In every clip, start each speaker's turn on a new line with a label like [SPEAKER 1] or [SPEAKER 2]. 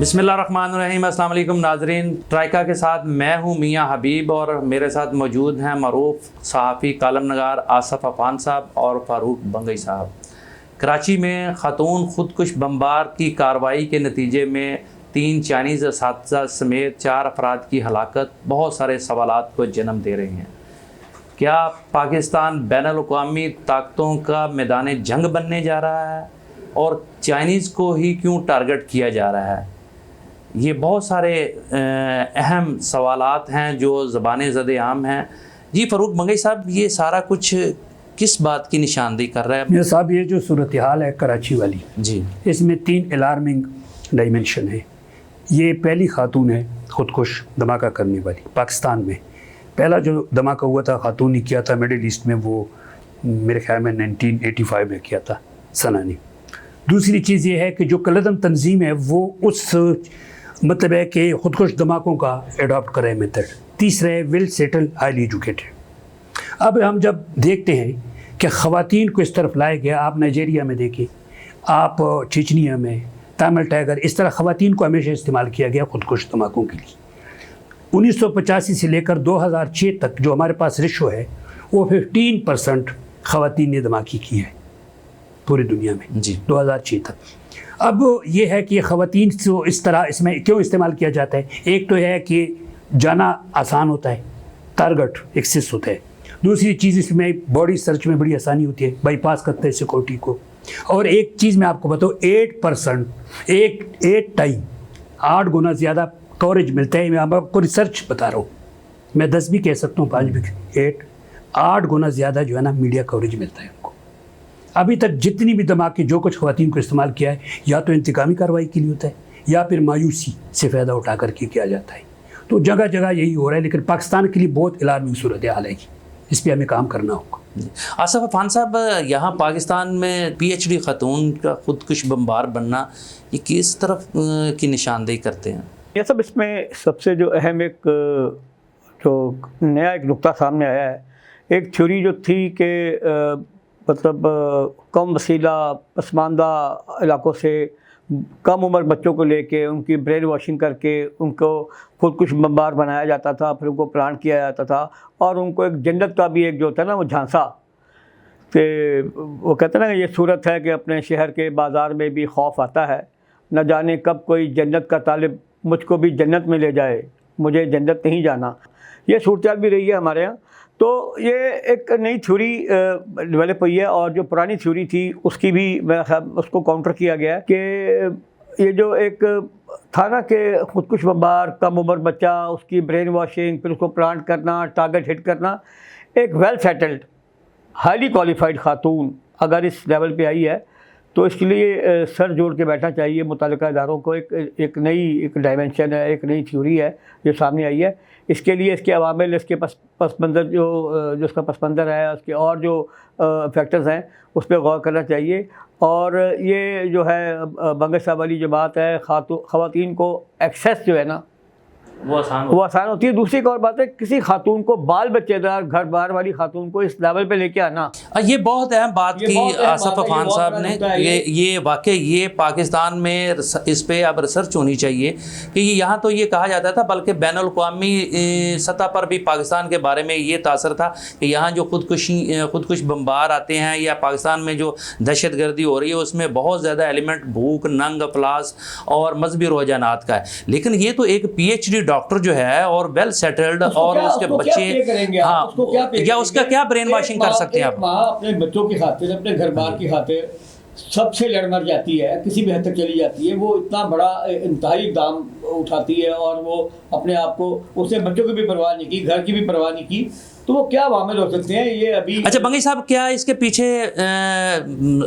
[SPEAKER 1] بسم اللہ الرحمن الرحیم۔ السلام علیکم ناظرین، ٹرائکا کے ساتھ میں ہوں میاں حبیب اور میرے ساتھ موجود ہیں معروف صحافی کالم نگار آصف عفان صاحب اور فاروق بنگئی صاحب۔ کراچی میں خاتون خودکش بمبار کی کارروائی کے نتیجے میں 3 چائنیز اساتذہ سمیت 4 افراد کی ہلاکت بہت سارے سوالات کو جنم دے رہے ہیں۔ کیا پاکستان بین الاقوامی طاقتوں کا میدان جنگ بننے جا رہا ہے اور چائنیز کو ہی کیوں ٹارگٹ کیا جا رہا ہے؟ یہ بہت سارے اہم سوالات ہیں جو زبان زد عام ہیں۔ جی فاروق بنگئی صاحب، یہ سارا کچھ کس بات کی نشاندہی کر رہا ہے؟
[SPEAKER 2] میاں صاحب، یہ جو صورتحال ہے کراچی والی،
[SPEAKER 1] جی،
[SPEAKER 2] اس میں 3 الارمنگ ڈائمنشن ہیں۔ یہ پہلی خاتون ہے خودکش دھماکہ کرنے والی پاکستان میں۔ پہلا جو دھماکہ ہوا تھا خاتون نے کیا تھا مڈل ایسٹ میں، وہ میرے خیال میں 1985 میں کیا تھا سنانی۔ دوسری چیز یہ ہے کہ جو کلدم تنظیم ہے وہ اس مطلب ہے کہ خودکش دھماکوں کا ایڈاپٹ کرے میتھڈ۔ تیسرا ہے ویل سیٹل ہائیلی ایجوکیٹڈ۔ اب ہم جب دیکھتے ہیں کہ خواتین کو اس طرف لایا گیا، آپ نائجیریا میں دیکھیں، آپ چچنیا میں، تامل ٹائگر، اس طرح خواتین کو ہمیشہ استعمال کیا گیا خودکش دھماکوں کے لیے۔ 1985 سے لے کر 2006 تک جو ہمارے پاس ریشو ہے وہ 15% خواتین نے دھماکی کی ہے پوری دنیا میں،
[SPEAKER 1] جی
[SPEAKER 2] 2006 تک۔ اب یہ ہے کہ خواتین کو اس طرح اس میں کیوں استعمال کیا جاتا ہے؟ ایک تو ہے کہ جانا آسان ہوتا ہے، ٹارگٹ ایکسس ہوتا ہے۔ دوسری چیز اس میں باڈی سرچ میں بڑی آسانی ہوتی ہے، بائی پاس کرتا ہے سیکورٹی کو۔ اور ایک چیز میں آپ کو بتاؤں، 8% ایٹ ٹائم 8 گنا زیادہ کوریج ملتا ہے۔ میں آپ کو ریسرچ بتا رہا ہوں، میں 10 بھی کہہ سکتا ہوں، 5 بھی، 8 گنا زیادہ جو ہے نا میڈیا کوریج ملتا ہے ان کو۔ ابھی تک جتنی بھی دھماکے جو کچھ خواتین کو استعمال کیا ہے، یا تو انتقامی کارروائی کے لیے ہوتا ہے یا پھر مایوسی سے فائدہ اٹھا کر کے کیا جاتا ہے۔ تو جگہ جگہ یہی ہو رہا ہے، لیکن پاکستان کے لیے بہت الارمنگ صورتحال ہے، اس پہ ہمیں کام کرنا ہوگا۔
[SPEAKER 1] آصف عفان صاحب، یہاں پاکستان میں PhD خاتون کا خودکش بمبار بننا یہ کس طرف کی نشاندہی کرتے ہیں؟
[SPEAKER 3] یہ سب اس میں سب سے جو اہم ایک جو نیا ایک نقطہ سامنے آیا ہے، ایک تھیوری جو تھی کہ مطلب کم وسیلہ پسماندہ علاقوں سے کم عمر بچوں کو لے کے ان کی برین واشنگ کر کے ان کو خودکش بمبار بنایا جاتا تھا، پھر ان کو پلان کیا جاتا تھا، اور ان کو ایک جنت کا بھی ایک جو ہوتا ہے نا وہ جھانسا، کہ وہ کہتے ہیں نا کہ یہ صورت ہے کہ اپنے شہر کے بازار میں بھی خوف آتا ہے، نہ جانے کب کوئی جنت کا طالب مجھ کو بھی جنت میں لے جائے، مجھے جنت نہیں جانا۔ یہ صورتحال بھی رہی ہے ہمارے یہاں۔ تو یہ ایک نئی تھیوری ڈیولپ ہوئی ہے، اور جو پرانی تھیوری تھی اس کی بھی میرا خیال اس کو کاؤنٹر کیا گیا ہے کہ یہ جو ایک تھا نا کہ خودکش بمبار، کم عمر بچہ، اس کی برین واشنگ، پھر اس کو پلانٹ کرنا، ٹارگٹ ہٹ کرنا، ایک ویل سیٹلڈ ہائیلی کوالیفائڈ خاتون اگر اس لیول پہ آئی ہے تو اس کے لیے سر جوڑ کے بیٹھنا چاہیے متعلقہ اداروں کو۔ ایک نئی ایک ڈائمنشن ہے، ایک نئی تھیوری ہے جو سامنے آئی ہے۔ اس کے لیے اس کے عوامل، اس کے پس منظر جو اس کا پس منظر ہے، اس کے اور جو فیکٹرز ہیں اس پہ غور کرنا چاہیے۔ اور یہ جو ہے بنگئی صاحب والی جو بات ہے، خواتین کو ایکسیس جو ہے نا وہ آسان ہوتی ہے۔ دوسری ایک اور بات ہے، کسی خاتون کو بال بچے دار گھر بار والی خاتون کو اس لیول پہ لے کے آنا،
[SPEAKER 1] یہ بہت اہم بات کی آصف عفان صاحب نے۔ یہ واقعی یہ پاکستان میں اس پہ اب ریسرچ ہونی چاہیے کہ یہاں تو یہ کہا جاتا تھا، بلکہ بین الاقوامی سطح پر بھی پاکستان کے بارے میں یہ تاثر تھا کہ یہاں جو خودکش بمبار آتے ہیں یا پاکستان میں جو دہشت گردی ہو رہی ہے اس میں بہت زیادہ ایلیمنٹ بھوک، ننگ، افلاس اور مذہبی رجحانات کا ہے۔ لیکن یہ تو ایک PhD ڈاکٹر جو ہے اور ویل سیٹلڈ، اور اس کے بچے، ہاں، یا اس کا کیا برین واشنگ کر سکتے ہیں آپ؟
[SPEAKER 4] ماں اپنے بچوں کی خاطر، اپنے گھر بار کی خاطر سب سے لڑ مر جاتی ہے، کسی بھی حد تک چلی جاتی ہے، وہ اتنا بڑا انتہائی دام اٹھاتی ہے، اور وہ اپنے آپ کو، اس نے بچوں کی بھی پرواہ نہیں کی، گھر کی بھی پرواہ نہیں کی، تو وہ کیا عوامل ہو سکتے ہیں یہ ابھی؟
[SPEAKER 1] اچھا بنگئی صاحب، کیا اس کے پیچھے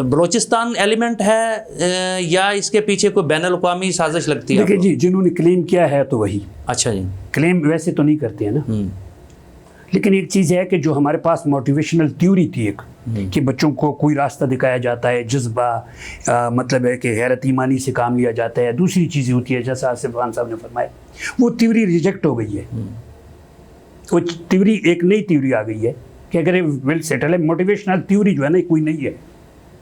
[SPEAKER 1] بلوچستان ایلیمنٹ ہے یا اس کے پیچھے کوئی بین الاقوامی سازش لگتی ہے؟
[SPEAKER 2] دیکھیں جی، جنہوں نے کلیم کیا ہے تو وہی،
[SPEAKER 1] اچھا جی،
[SPEAKER 2] کلیم ویسے تو نہیں کرتے ہیں نا، لیکن ایک چیز ہے کہ جو ہمارے پاس موٹیویشنل تھیوری تھی ایک، کہ بچوں کو کوئی راستہ دکھایا جاتا ہے، جذبہ مطلب ہے کہ حیرت ایمانی سے کام لیا جاتا ہے۔ دوسری چیزیں ہوتی ہے جیسا آصف عفان صاحب نے فرمایا، وہ تھیوری ریجیکٹ ہو گئی ہے۔ وہ تھیوری ایک نئی تھیوری آ گئی ہے کہ اگر ویل سیٹل ہے، موٹیویشنل تھیوری جو ہے نا کوئی نہیں ہے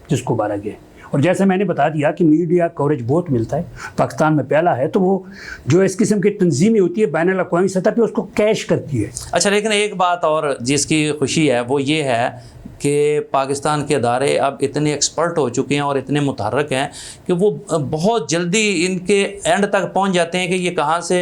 [SPEAKER 2] جس کو مارا گیا ہے، اور جیسے میں نے بتا دیا کہ میڈیا کوریج بہت ملتا ہے، پاکستان میں پہلا ہے، تو وہ جو اس قسم کی تنظیمیں ہوتی ہے بین الاقوامی سطح پہ اس کو کیش کرتی ہے۔
[SPEAKER 1] اچھا، لیکن ایک بات اور جس کی خوشی ہے وہ یہ ہے کہ پاکستان کے ادارے اب اتنے ایکسپرٹ ہو چکے ہیں اور اتنے متحرک ہیں کہ وہ بہت جلدی ان کے اینڈ تک پہنچ جاتے ہیں کہ یہ کہاں سے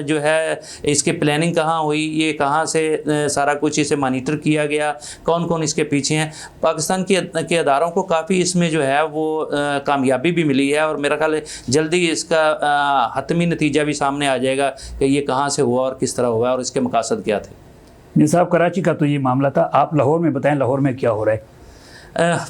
[SPEAKER 1] جو ہے اس کی پلاننگ کہاں ہوئی، یہ کہاں سے سارا کچھ اسے مانیٹر کیا گیا، کون کون اس کے پیچھے ہیں۔ پاکستان کے اداروں کو کافی اس میں جو ہے وہ کامیابی بھی ملی ہے، اور میرا خیال ہے جلدی اس کا حتمی نتیجہ بھی سامنے آ جائے گا کہ یہ کہاں سے ہوا اور کس طرح ہوا اور اس کے مقاصد کیا تھے۔
[SPEAKER 2] میر صاحب کراچی کا تو یہ معاملہ تھا، آپ لاہور میں بتائیں لاہور میں کیا ہو رہا ہے؟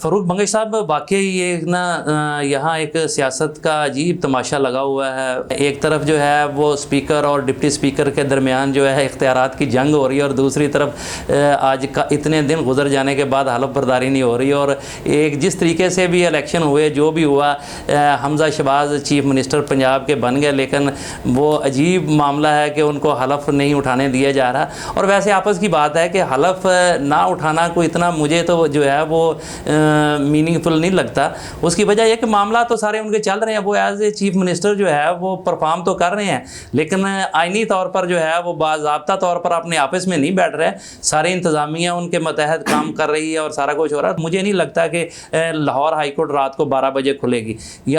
[SPEAKER 1] فاروق بنگئی صاحب، واقعی یہ نا یہاں ایک سیاست کا عجیب تماشا لگا ہوا ہے۔ ایک طرف جو ہے وہ اسپیکر اور ڈپٹی اسپیکر کے درمیان جو ہے اختیارات کی جنگ ہو رہی ہے، اور دوسری طرف آج کا اتنے دن گزر جانے کے بعد حلف برداری نہیں ہو رہی، اور ایک جس طریقے سے بھی الیکشن ہوئے جو بھی ہوا، حمزہ شہباز چیف منسٹر پنجاب کے بن گئے، لیکن وہ عجیب معاملہ ہے کہ ان کو حلف نہیں اٹھانے دیا جا رہا۔ اور ویسے آپس کی بات ہے کہ حلف نہ اٹھانا کوئی اتنا مجھے تو جو ہے وہ میننگ فل نہیں لگتا۔ اس کی وجہ یہ کہ معاملہ تو سارے ان کے چل رہے ہیں، وہ ایز اے چیف منسٹر جو ہے وہ پرفارم تو کر رہے ہیں، لیکن آئینی طور پر جو ہے وہ باضابطہ طور پر اپنے آپس میں نہیں بیٹھ رہے، سارے انتظامیہ ان کے متحد کام کر رہی ہے اور سارا کچھ ہو رہا ہے۔ مجھے نہیں لگتا کہ لاہور ہائی کورٹ رات کو 12 بجے کھلے گی،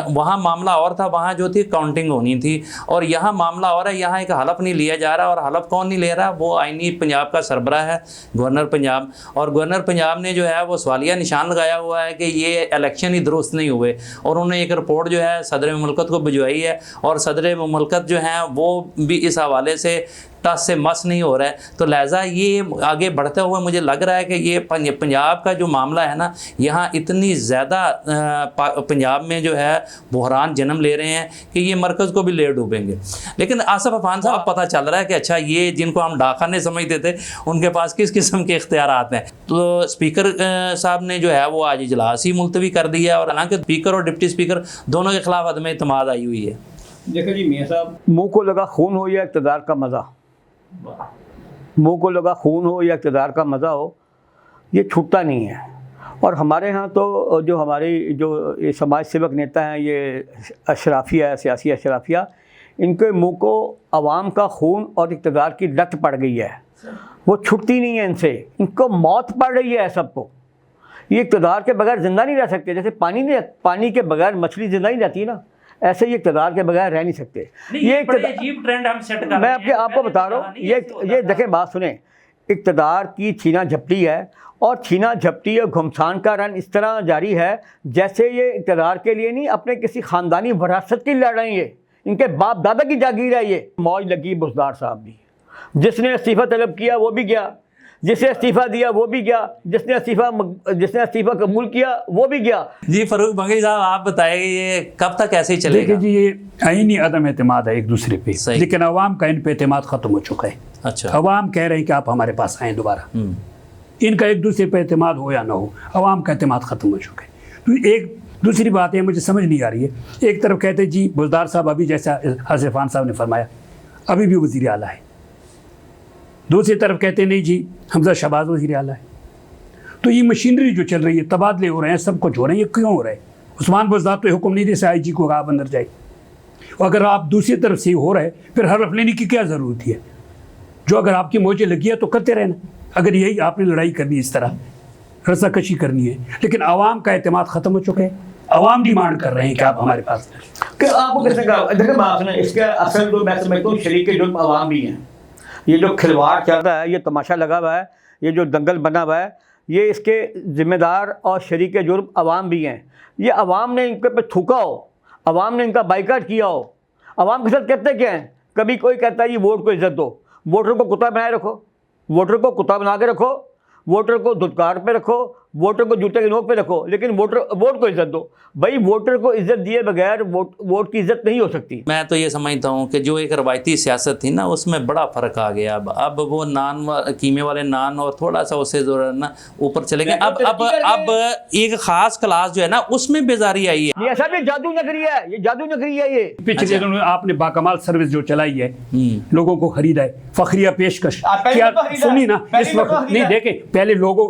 [SPEAKER 1] وہاں معاملہ اور تھا، وہاں جو تھی کاؤنٹنگ ہونی تھی، اور یہاں معاملہ اور ہے، یہاں ایک حلف نہیں لیا جا رہا، اور حلف کون نہیں لے رہا؟ وہ آئینی پنجاب کا سربراہ ہے، گورنر پنجاب، اور گورنر پنجاب نے جو ہے وہ سوالیہ نشان لگایا ہوا ہے کہ یہ الیکشن ہی درست نہیں ہوئے، اور انہوں نے ایک رپورٹ جو ہے صدر مملکت کو بھجوائی ہے، اور صدر مملکت جو ہیں وہ بھی اس حوالے سے ٹس سے مس نہیں ہو رہا ہے۔ تو لہٰذا یہ آگے بڑھتے ہوئے مجھے لگ رہا ہے کہ یہ پنجاب کا جو معاملہ ہے نا، یہاں اتنی زیادہ پنجاب میں جو ہے بحران جنم لے رہے ہیں کہ یہ مرکز کو بھی لے ڈوبیں گے۔ لیکن آصف عفان صاحب، پتہ چل رہا ہے کہ اچھا یہ جن کو ہم ڈاکخانے سمجھتے تھے ان کے پاس کس قسم کے اختیارات ہیں۔ تو اسپیکر صاحب نے جو ہے وہ آج اجلاس ہی ملتوی کر دیا ہے، اور حالانکہ اسپیکر اور ڈپٹی اسپیکر دونوں کے خلاف عدم اعتماد آئی ہوئی ہے۔
[SPEAKER 4] دیکھیں جی میاں صاحب،
[SPEAKER 3] منہ کو لگا خون ہو یا اقتدار کا مزہ، منہ کو لگا خون ہو یا اقتدار کا مزہ ہو، یہ چھوٹتا نہیں ہے۔ اور ہمارے ہاں تو جو ہماری جو یہ سماج سیوک نیتا ہیں، یہ اشرافیہ ہے، سیاسی اشرافیہ، ان کے منہ کو عوام کا خون اور اقتدار کی لت پڑ گئی ہے، وہ چھٹتی نہیں ہے ان سے، ان کو موت پڑ رہی ہے سب کو۔ یہ اقتدار کے بغیر زندہ نہیں رہ سکتے، جیسے پانی کے بغیر مچھلی زندہ نہیں رہتی نا، ایسے یہ اقتدار کے بغیر رہ نہیں سکتے۔ یہ
[SPEAKER 1] عجیب ٹرینڈ ہم سیٹ کر رہے ہیں۔
[SPEAKER 3] میں آپ کو بتا رہا ہوں، یہ دیکھیں بات سنیں، اقتدار کی چھینا جھپٹی ہے، اور چھینا جھپٹی اور گھمسان کا رن اس طرح جاری ہے جیسے یہ اقتدار کے لیے نہیں، اپنے کسی خاندانی وراثت کی لڑ رہے ہیں، یہ ان کے باپ دادا کی جاگیر ہے۔ یہ موج لگی بزدار صاحب بھی، جس نے استعفیٰ طلب کیا وہ بھی گیا، جس نے استعفیٰ دیا وہ بھی گیا، جس نے استعفیٰ قبول کیا وہ بھی گیا۔
[SPEAKER 1] جی فاروق بنگئی صاحب، آپ بتائیں یہ کب تک ایسے ہی چلے گا؟
[SPEAKER 2] دیکھیں جی، یہ آئینی عدم اعتماد ہے ایک دوسرے پہ، لیکن عوام کا ان پہ اعتماد ختم ہو چکا ہے۔
[SPEAKER 1] اچھا،
[SPEAKER 2] عوام کہہ رہے ہیں کہ آپ ہمارے پاس آئیں دوبارہ، ان کا ایک دوسرے پہ اعتماد ہو یا نہ ہو، عوام کا اعتماد ختم ہو چکا ہے۔ تو ایک دوسری بات ہے مجھے سمجھ نہیں آ رہی ہے، ایک طرف کہتے ہیں جی بزدار صاحب ابھی جیسا آصف عفان صاحب نے فرمایا ابھی بھی وزیر اعلیٰ ہے، دوسری طرف کہتے ہیں نہیں جی حمزہ شہباز وزیر اعلیٰ ہے۔ تو یہ مشینری جو چل رہی ہے، تبادلے ہو رہے ہیں، سب کچھ ہو رہے ہیں، یہ کیوں ہو رہا ہے؟ عثمان بزدار تو حکم نہیں دے سے آئی جی کو آپ اندر جائے، اور اگر آپ دوسری طرف سے ہو رہا ہے پھر حلف لینے کی کیا ضرورت ہے؟ جو اگر آپ کی موجیں لگی ہے تو کرتے رہنا، اگر یہی آپ نے لڑائی کرنی اس طرح رسا کشی کرنی ہے۔ لیکن عوام کا اعتماد ختم ہو چکا ہے، عوام ڈیمانڈ کر رہے ہیں کہ آپ ہمارے پاس
[SPEAKER 3] کہ آپ کو کیسے کہا؟ دیکھیں بات سنیں، اس کا اصل تو میں سمجھتا ہوں شریک جرم عوام بھی ہیں۔ یہ جو کھلواڑ چل رہا ہے، یہ تماشا لگا ہوا ہے، یہ جو دنگل بنا ہوا ہے، یہ اس کے ذمہ دار اور شریک جرم عوام بھی ہیں۔ یہ عوام نے ان کے پہ تھوکا ہو، عوام نے ان کا بائیکاٹ کیا ہو۔ عوام کے ساتھ کہتے کیا ہیں؟ کبھی کوئی کہتا ہے یہ ووٹ کو عزت دو، ووٹر کو کتا بنائے رکھو، ووٹر کو کتا بنا کے رکھو، ووٹر کو دھتکار پہ رکھو، ووٹر کو جوتے کی نوک پہ رکھو، لیکن ووٹ کو عزت دو۔ بھائی ووٹر کو عزت دیے بغیر ووٹ کی عزت نہیں ہو سکتی۔
[SPEAKER 1] میں تو یہ سمجھتا ہوں کہ جو ایک روایتی سیاست تھی نا، اس میں بڑا فرق آ گیا۔ اب وہ نان قیمے والے نان اور تھوڑا سا اسے جو ہے نا اوپر چلے گئے۔ اب ایک خاص کلاس جو ہے نا اس میں بیزاری آئی ہے۔
[SPEAKER 3] یہ ایسا بھی جادو نگری ہے، یہ جادو نگری ہے۔ یہ
[SPEAKER 2] پچھلے دنوں آپ نے باکمال سروس جو چلائی ہے، لوگوں کو خریدا ہے، فخریہ پیشکش کیا سنی نا اس وقت نہیں؟ دیکھیں پہلے لوگوں